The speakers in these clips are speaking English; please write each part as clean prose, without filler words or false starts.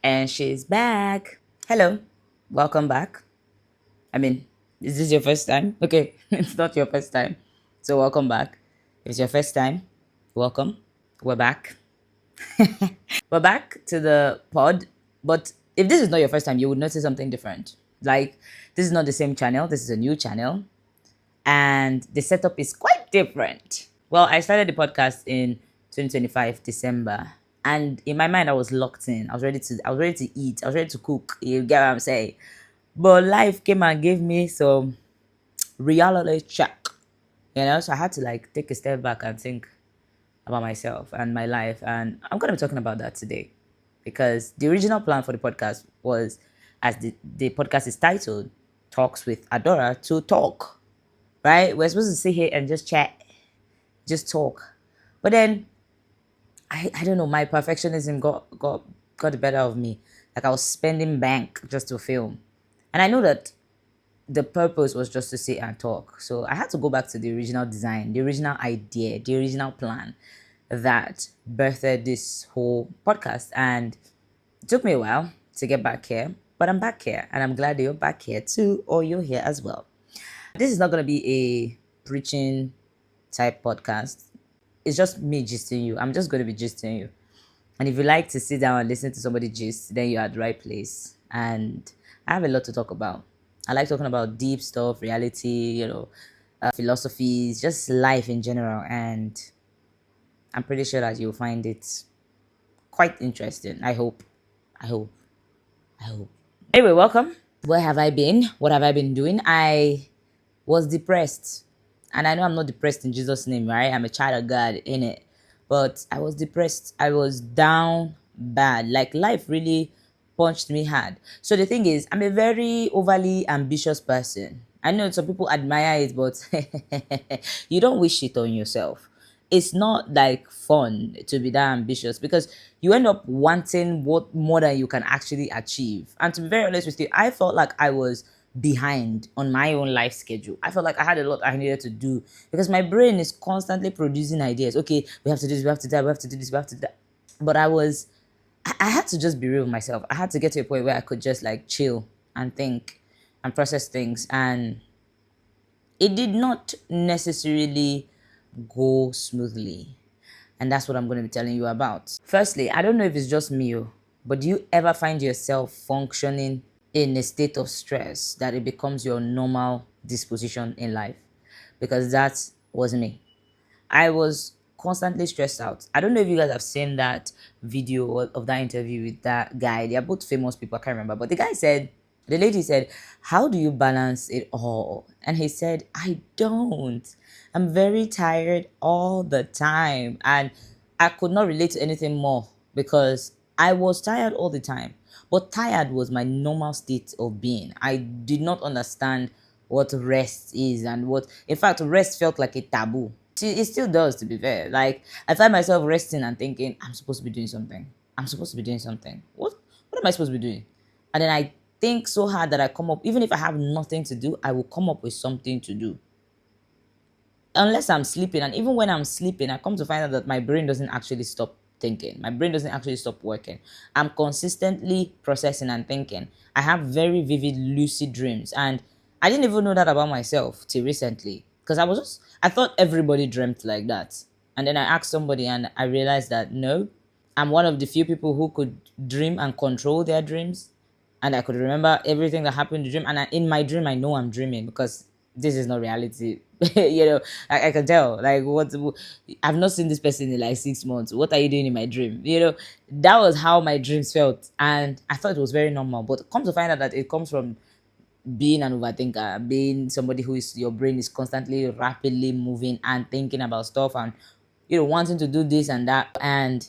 And she's back. Hello, welcome back. I mean, is this your first time? Okay, it's not your first time. So, welcome back. If it's your first time, welcome. We're back. We're back to the pod. But if this is not your first time, you would notice something different. Like, this is not the same channel, this is a new channel. And the setup is quite different. Well, I started the podcast in 2025 December, and in my mind I was locked in. I was ready to eat. I was ready to cook. You get what I'm saying? But life came and gave me some reality check. So I had to like take a step back and think about myself and my life, and I'm going to be talking about that today because the original plan for the podcast was, as the podcast is titled, Talks with Adora, to talk, right? We're supposed to sit here and just chat, just talk. But then I don't know, my perfectionism got the better of me. Like I was spending bank just to film. And I know that the purpose was just to sit and talk. So I had to go back to the original design, the original idea, the original plan that birthed this whole podcast. And it took me a while to get back here, but I'm back here and I'm glad that you're back here too, or you're here as well. This is not going to be a preaching type podcast. It's just me gisting you. I'm just going to be gisting you. And if you like to sit down and listen to somebody gist, then you're at the right place. And I have a lot to talk about. I like talking about deep stuff, reality, philosophies, just life in general. And I'm pretty sure that you'll find it quite interesting. I hope. I hope. I hope. Anyway, welcome. Where have I been? What have I been doing? I was depressed. And I know I'm not depressed in Jesus' name, right? I'm a child of God, in it. But I was depressed. I was down bad. Like life really punched me hard. So the thing is, I'm a very overly ambitious person. I know some people admire it, but you don't wish it on yourself. It's not like fun to be that ambitious because you end up wanting what more than you can actually achieve. And to be very honest with you, I felt like I was behind on my own life schedule. I felt like I had a lot I needed to do because my brain is constantly producing ideas. Okay, we have to do this, we have to do that, we have to do this, we have to do that. But I had to just be real with myself. I had to get to a point where I could just like chill and think and process things. And it did not necessarily go smoothly. And that's what I'm going to be telling you about. Firstly, I don't know if it's just me, but do you ever find yourself functioning in a state of stress that it becomes your normal disposition in life? Because that was me. I was constantly stressed out. I don't know if you guys have seen that video of that interview with that guy. They are both famous people, I can't remember. But the lady said, how do you balance it all? And he said, I don't. I'm very tired all the time. And I could not relate to anything more because I was tired all the time. But tired was my normal state of being. I did not understand what rest is and in fact, rest felt like a taboo. It still does, to be fair. Like, I find myself resting and thinking, I'm supposed to be doing something. I'm supposed to be doing something. What am I supposed to be doing? And then I think so hard that I come up, even if I have nothing to do, I will come up with something to do. Unless I'm sleeping. And even when I'm sleeping, I come to find out that my brain doesn't actually stop thinking. My brain doesn't actually stop working. I'm consistently processing and thinking. I have very vivid lucid dreams. And I didn't even know that about myself till recently. Because I thought everybody dreamt like that. And then I asked somebody and I realized that no, I'm one of the few people who could dream and control their dreams. And I could remember everything that happened in the dream. And in my dream, I know I'm dreaming because this is not reality. I can tell. Like, I've not seen this person in like 6 months. What are you doing in my dream? That was how my dreams felt. And I thought it was very normal. But come to find out that it comes from being an overthinker, being somebody your brain is constantly rapidly moving and thinking about stuff and, wanting to do this and that. And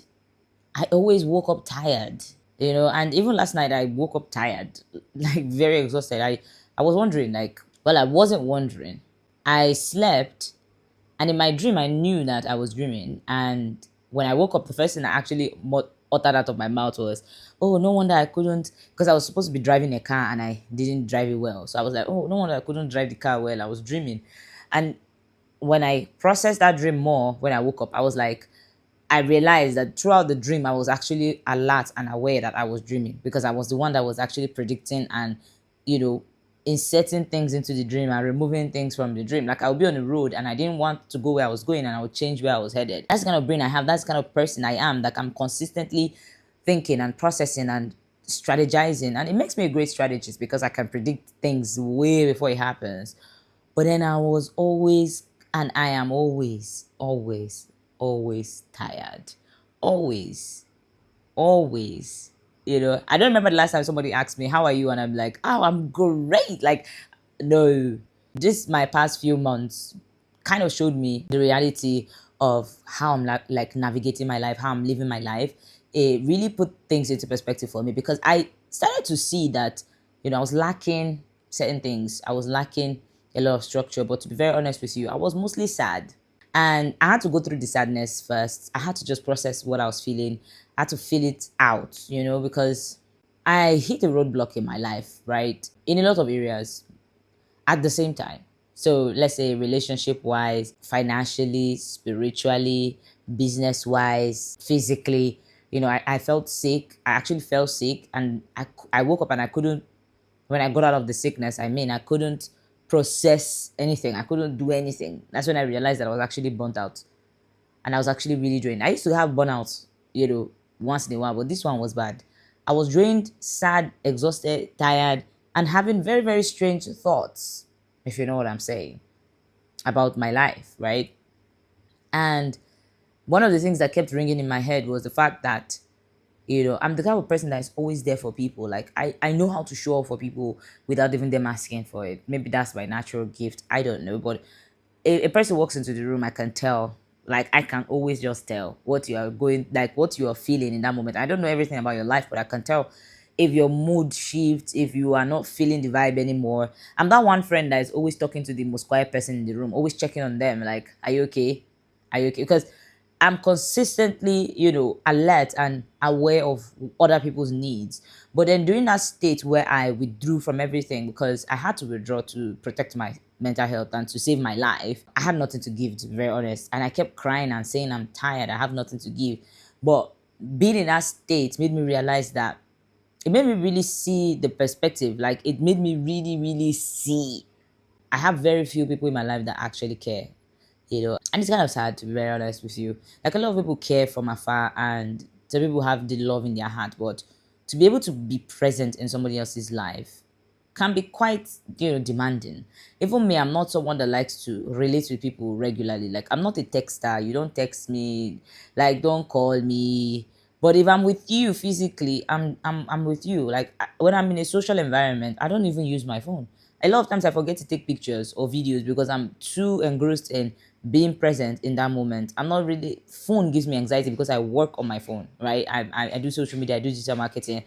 I always woke up tired, and even last night I woke up tired, like very exhausted. I was wondering, like, well, I wasn't wondering. I slept, and in my dream, I knew that I was dreaming. And when I woke up, the first thing I actually uttered out of my mouth was, oh, no wonder I couldn't, because I was supposed to be driving a car and I didn't drive it well. So I was like, oh, no wonder I couldn't drive the car well. I was dreaming. And when I processed that dream more, when I woke up, I was like, I realized that throughout the dream, I was actually alert and aware that I was dreaming, because I was the one that was actually predicting and, you know, inserting things into the dream and removing things from the dream. Like, I would be on the road and I didn't want to go where I was going, and I would change where I was headed. That's the kind of brain I have. That's the kind of person I am. Like, I'm consistently thinking and processing and strategizing. And it makes me a great strategist because I can predict things way before it happens. But then I was always, and I am always tired. Always, always. I don't remember the last time somebody asked me, "How are you?" And I'm like, "Oh, I'm great." Like, no, just my past few months kind of showed me the reality of how I'm like navigating my life, how I'm living my life. It really put things into perspective for me, because I started to see that, I was lacking certain things. I was lacking a lot of structure. But to be very honest with you, I was mostly sad. And I had to go through the sadness first. I had to just process what I was feeling. I had to feel it out, because I hit a roadblock in my life, right? In a lot of areas at the same time. So let's say relationship wise, financially, spiritually, business wise, physically. I felt sick. I actually felt sick, and I woke up and I couldn't, when I got out of the sickness, I couldn't process anything. I couldn't do anything. That's when I realized that I was actually burnt out, and I was actually really drained. I used to have burnout, once in a while, but this one was bad. I was drained, sad, exhausted, tired, and having very, very strange thoughts, if you know what I'm saying, about my life, right? And one of the things that kept ringing in my head was the fact that, I'm the type of person that's always there for people. Like, I know how to show up for people without even them asking for it. Maybe that's my natural gift. I don't know. But a person walks into the room, I can tell. Like, I can always just tell what you are going, like what you are feeling in that moment. I don't know everything about your life, but I can tell if your mood shifts, if you are not feeling the vibe anymore. I'm that one friend that is always talking to the most quiet person in the room, always checking on them. Like, are you okay? Are you okay? Because I'm consistently, alert and aware of other people's needs. But then during that state where I withdrew from everything because I had to withdraw to protect my mental health and to save my life, I had nothing to give, to be very honest. And I kept crying and saying, I'm tired, I have nothing to give. But being in that state made me realize that, it made me really see the perspective. Like, it made me really, really see. I have very few people in my life that actually care, and it's kind of sad, to be very honest with you. Like, a lot of people care from afar, and some people have the love in their heart, but to be able to be present in somebody else's life can be quite, demanding. Even me, I'm not someone that likes to relate with people regularly. Like, I'm not a texter. You don't text me, like, don't call me. But if I'm with you physically, I'm with you. Like, when I'm in a social environment, I don't even use my phone. A lot of times I forget to take pictures or videos because I'm too engrossed in being present in that moment. I'm not really, phone gives me anxiety because I work on my phone, right? I do social media, I do digital marketing.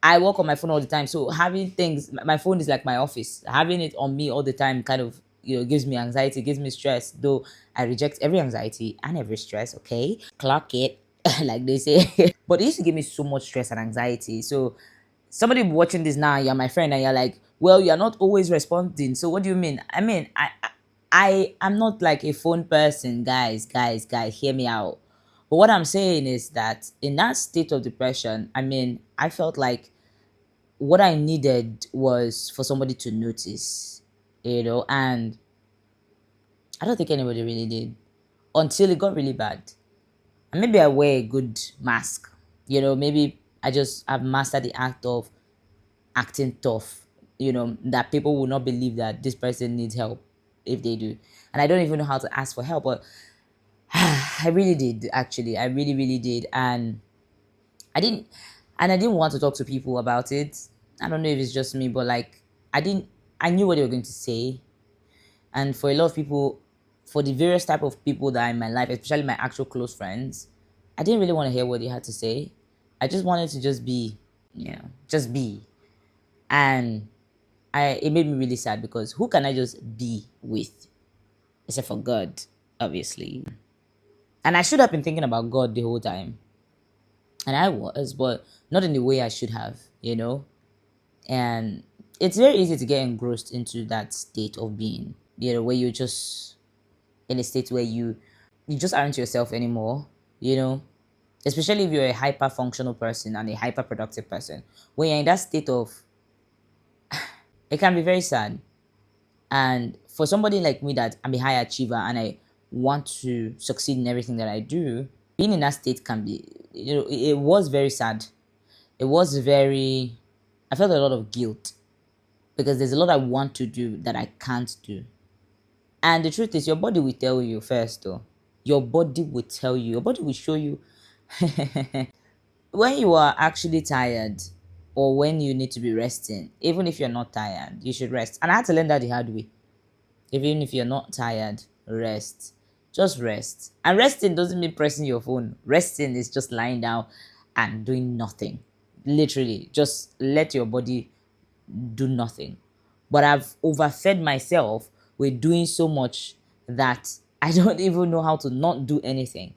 I work on my phone all the time. So having things, my phone is like my office. Having it on me all the time kind of, gives me anxiety, gives me stress. Though I reject every anxiety and every stress, okay? Clock it, like they say. But it used to give me so much stress and anxiety. So somebody watching this now, you're my friend, and you're like, well, you're not always responding. So what do you mean? I am not like a phone person, guys, hear me out. But what I'm saying is that in that state of depression, I felt like what I needed was for somebody to notice, and I don't think anybody really did until it got really bad. And maybe I wear a good mask, maybe I just have mastered the act of acting tough, that people will not believe that this person needs help if they do. And I don't even know how to ask for help, but I really did, actually. I really, really did. I didn't I didn't want to talk to people about it. I don't know if it's just me, but like, I knew what they were going to say. And for a lot of people, for the various type of people that are in my life, especially my actual close friends, I didn't really want to hear what they had to say. I just wanted to just be, just be. And it made me really sad, because who can I just be with except for God, obviously. And I should have been thinking about God the whole time. And I was, but not in the way I should have, And it's very easy to get engrossed into that state of being, where you're just in a state where you just aren't yourself anymore. you know, especially if you're a hyper functional person and a hyper productive person. When you're in that state of, it can be very sad. And for somebody like me, that I'm a high achiever and I want to succeed in everything that I do, being in that state can be, it was very sad. It was very, I felt a lot of guilt because there's a lot I want to do that I can't do. And the truth is, your body will tell you first, though. Your body will tell you, your body will show you when you are actually tired or when you need to be resting. Even if you're not tired, you should rest. And I had to learn that the hard way. Even if you're not tired, rest. Just rest. And resting doesn't mean pressing your phone. Resting is just lying down and doing nothing. Literally, just let your body do nothing. But I've overfed myself with doing so much that I don't even know how to not do anything.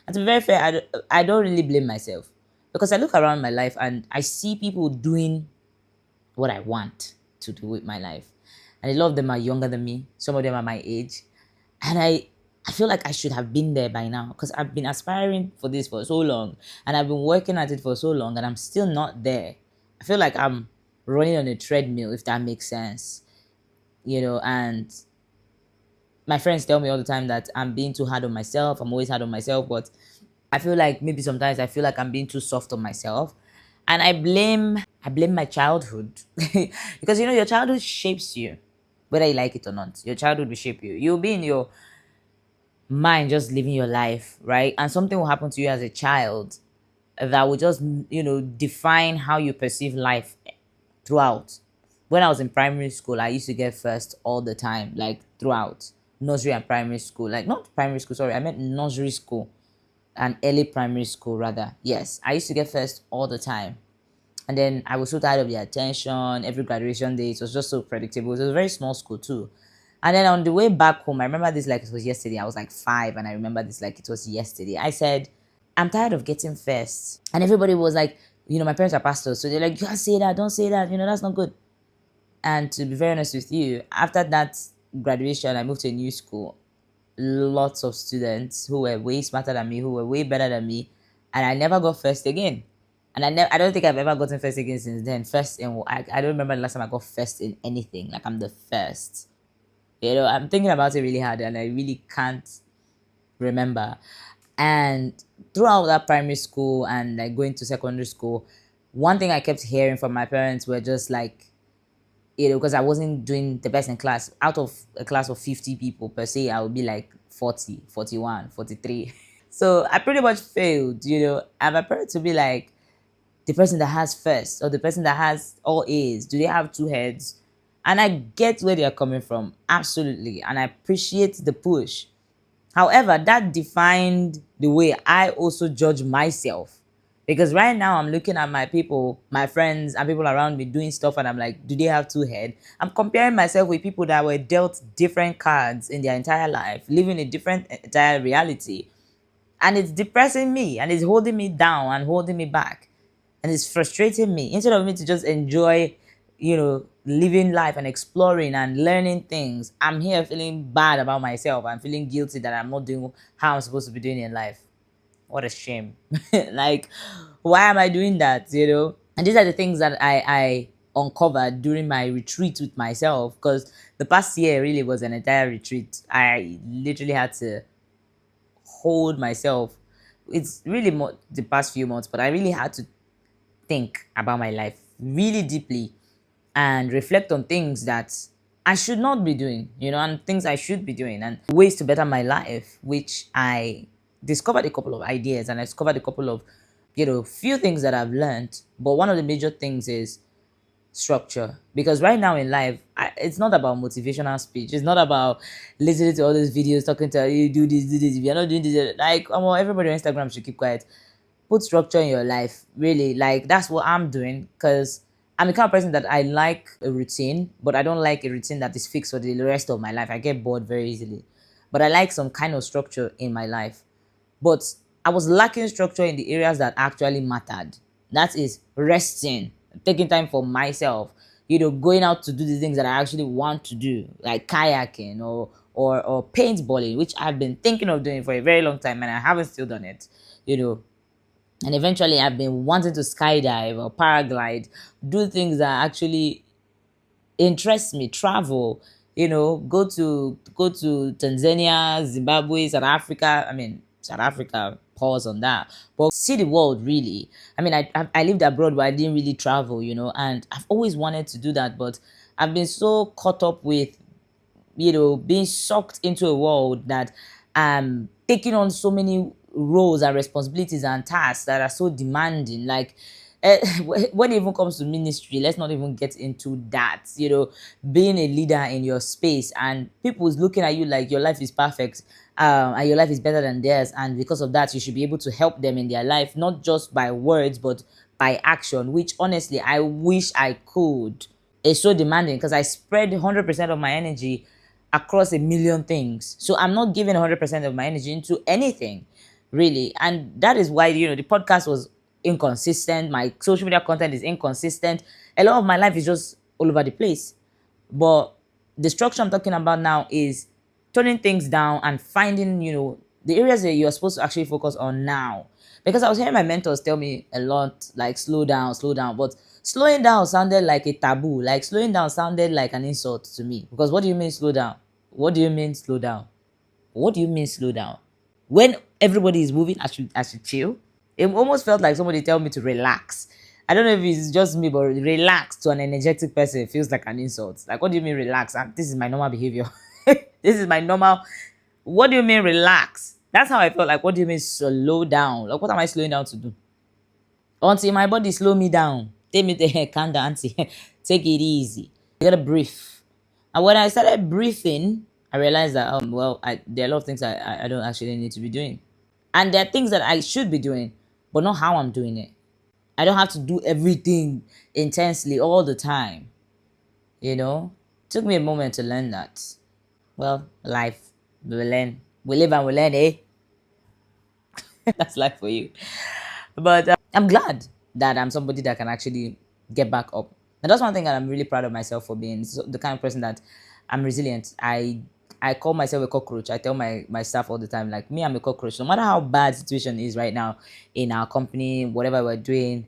And to be very fair, I don't really blame myself because I look around my life and I see people doing what I want to do with my life. And a lot of them are younger than me. Some of them are my age. And I feel like I should have been there by now because I've been aspiring for this for so long and I've been working at it for so long and I'm still not there. I feel like I'm running on a treadmill, if that makes sense. And my friends tell me all the time that I'm being too hard on myself. I'm always hard on myself, but I feel like maybe sometimes I feel like I'm being too soft on myself. And I blame my childhood. Because your childhood shapes you, whether you like it or not. Your childhood will shape you. You'll be in your mind just living your life, right? And something will happen to you as a child that will just, define how you perceive life throughout. When I was in primary school, I used to get first all the time, like throughout nursery and primary school. Like not primary school, sorry, I meant nursery school and early primary school rather. Yes, I used to get first all the time. And then I was so tired of the attention. Every graduation day, it was just so predictable. It was a very small school too. And then on the way back home, I remember this like it was yesterday. I was like 5, and I remember this like it was yesterday. I said, I'm tired of getting first. And everybody was like, my parents are pastors, so they're like, you can't say that, don't say that, that's not good. And to be very honest with you, after that graduation, I moved to a new school. Lots of students who were way smarter than me, who were way better than me, and I never got first again. And I don't think I've ever gotten first again since then. First in I don't remember the last time I got first in anything. Like I'm the first. I'm thinking about it really hard, and I really can't remember. And throughout that primary school and like going to secondary school, one thing I kept hearing from my parents were just like, because I wasn't doing the best in class. Out of a class of 50 people per se, I would be like 40, 41, 43. So I pretty much failed, and my parents would be like, the person that has first or the person that has all A's, do they have two heads? And I get where they're coming from, absolutely. And I appreciate the push. However, that defined the way I also judge myself. Because right now I'm looking at my people, my friends and people around me doing stuff and I'm like, do they have two heads? I'm comparing myself with people that were dealt different cards in their entire life, living a different entire reality. And it's depressing me and it's holding me down and holding me back. And it's frustrating me. Instead of me to just enjoy, living life and exploring and learning things, I'm here feeling bad about myself. I'm feeling guilty that I'm not doing how I'm supposed to be doing in life. What a shame. Like, why am I doing that? And these are the things that I uncovered during my retreat with myself, because the past year really was an entire retreat. I literally had to hold myself. It's really more the past few months, but I really had to think about my life really deeply and reflect on things that I should not be doing, and things I should be doing and ways to better my life, which I discovered a couple of ideas and I discovered a couple of, few things that I've learned. But one of the major things is structure, because right now in life it's not about motivational speech. It's not about listening to all those videos talking to you, do this, if you're not doing this, like everybody on Instagram should keep quiet. Put structure in your life, really. Like that's what I'm doing, because I'm the kind of person that I like a routine, but I don't like a routine that is fixed for the rest of my life. I get bored very easily, but I like some kind of structure in my life. But I was lacking structure in the areas that actually mattered. That is resting, taking time for myself, going out to do the things that I actually want to do, like kayaking or paintballing, which I've been thinking of doing for a very long time and I haven't still done it, you know. And eventually I've been wanting to skydive or paraglide, do things that actually interest me, travel, go to Tanzania, Zimbabwe, South Africa. I mean, South Africa, pause on that, but see the world really. I mean, I lived abroad, but I didn't really travel, and I've always wanted to do that, but I've been so caught up with being sucked into a world that taking on so many roles and responsibilities and tasks that are so demanding. Like, when it even comes to ministry, let's not even get into that. Being a leader in your space and people is looking at you like your life is perfect, and your life is better than theirs, and because of that, you should be able to help them in their life, not just by words, but by action. Which honestly, I wish I could. It's so demanding because I spread 100% of my energy across a million things. So I'm not giving 100% of my energy into anything, really. And that is why, the podcast was inconsistent. My social media content is inconsistent. A lot of my life is just all over the place. But the structure I'm talking about now is turning things down and finding, the areas that you're supposed to actually focus on now. Because I was hearing my mentors tell me a lot, like, slow down, slow down. But slowing down sounded like a taboo. Like, slowing down sounded like an insult to me. Because what do you mean slow down? What do you mean slow down? What do you mean slow down? When everybody is moving, I should chill. It almost felt like somebody tell me to relax. I don't know if it's just me, but relax to an energetic person feels like an insult. Like, what do you mean relax? And this is my normal behavior. This is my normal. What do you mean relax? That's how I felt. Like, what do you mean slow down? Like, what am I slowing down to do? Until my body slow me down. Take me there, calm down, auntie. Take it easy. You gotta breathe. And when I started breathing, I realized that, there are a lot of things I don't actually need to be doing. And there are things that I should be doing, but not how I'm doing it. I don't have to do everything intensely all the time. Took me a moment to learn that. Well, life, we learn. We live and we learn, eh? That's life for you. But I'm glad that I'm somebody that can actually get back up. And that's one thing that I'm really proud of myself for being the kind of person that I'm resilient. I call myself a cockroach. I tell my staff all the time, like, me, I'm a cockroach. No matter how bad situation is right now in our company, whatever we're doing,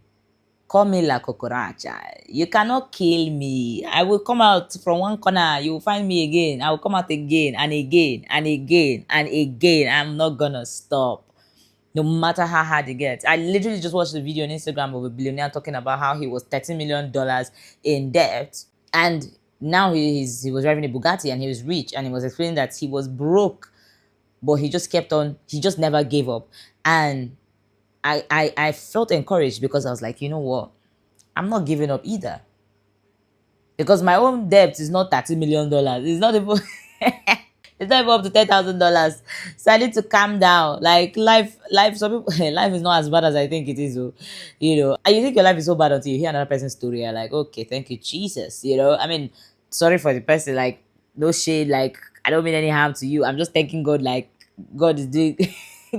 call me la cucaracha. You cannot kill me. I will come out from one corner. You will find me again. I will come out again and again and again and again. I'm not gonna stop. No matter how hard it gets. I literally just watched a video on Instagram of a billionaire talking about how he was $30 million in debt. And now he was driving a Bugatti and he was rich. And he was explaining that he was broke, but he just kept on, he just never gave up. And I felt encouraged because I was like, you know what? I'm not giving up either. Because my own debt is not $30 million. It's not even it's not even up to $10,000. So I need to calm down. Like, some people life is not as bad as I think it is. And you think your life is so bad until you hear another person's story. You're like, okay, thank you, Jesus. I mean, sorry for the person, like, no shade, like, I don't mean any harm to you. I'm just thanking God, like, God is doing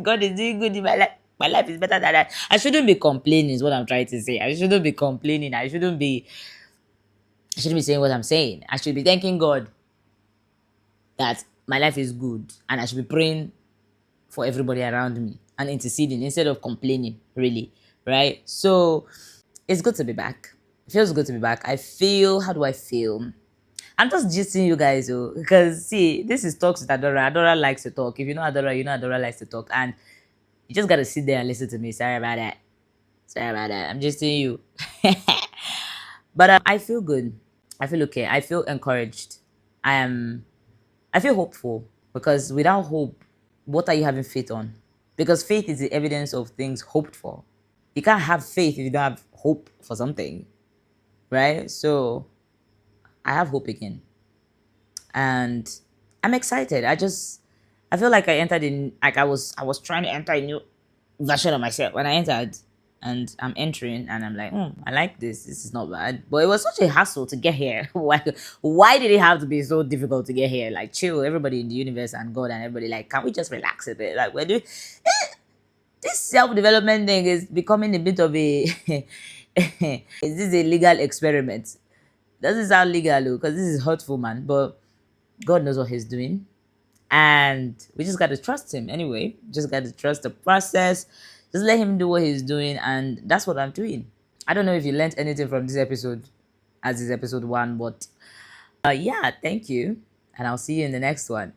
God is doing good in my life. My life is better than that. I shouldn't be complaining, is what I'm trying to say. I shouldn't be complaining. I shouldn't be saying what I'm saying. I should be thanking God that my life is good, and I should be praying for everybody around me and interceding instead of complaining, really, right? So it's good to be back. It feels good to be back. How do I feel? I'm just gisting you guys, because see, this is Talks with Adora. Adora likes to talk. If you know Adora, you know Adora likes to talk, and you just gotta sit there and listen to me. Sorry about that. I'm gisting you. But I feel good. I feel okay. I feel encouraged. I feel hopeful, because without hope, what are you having faith on? Because faith is the evidence of things hoped for. You can't have faith if you don't have hope for something, right? So I have hope again, and I'm excited. I feel like I was trying to enter a new version of myself when I entered, and I'm entering, and I'm like, I like this. This is not bad. But it was such a hassle to get here. Why did it have to be so difficult to get here? Like, chill, everybody in the universe and God and everybody, like, can we just relax a bit? Like, we're doing this self-development thing is becoming a bit of a is this a legal experiment? Doesn't sound legal, because this is hurtful, man. But God knows what He's doing. And we just got to trust him anyway. Just got to trust the process. Just let him do what he's doing. And that's what I'm doing. I don't know if you learned anything from this episode, as is episode 1, but yeah, thank you. And I'll see you in the next one.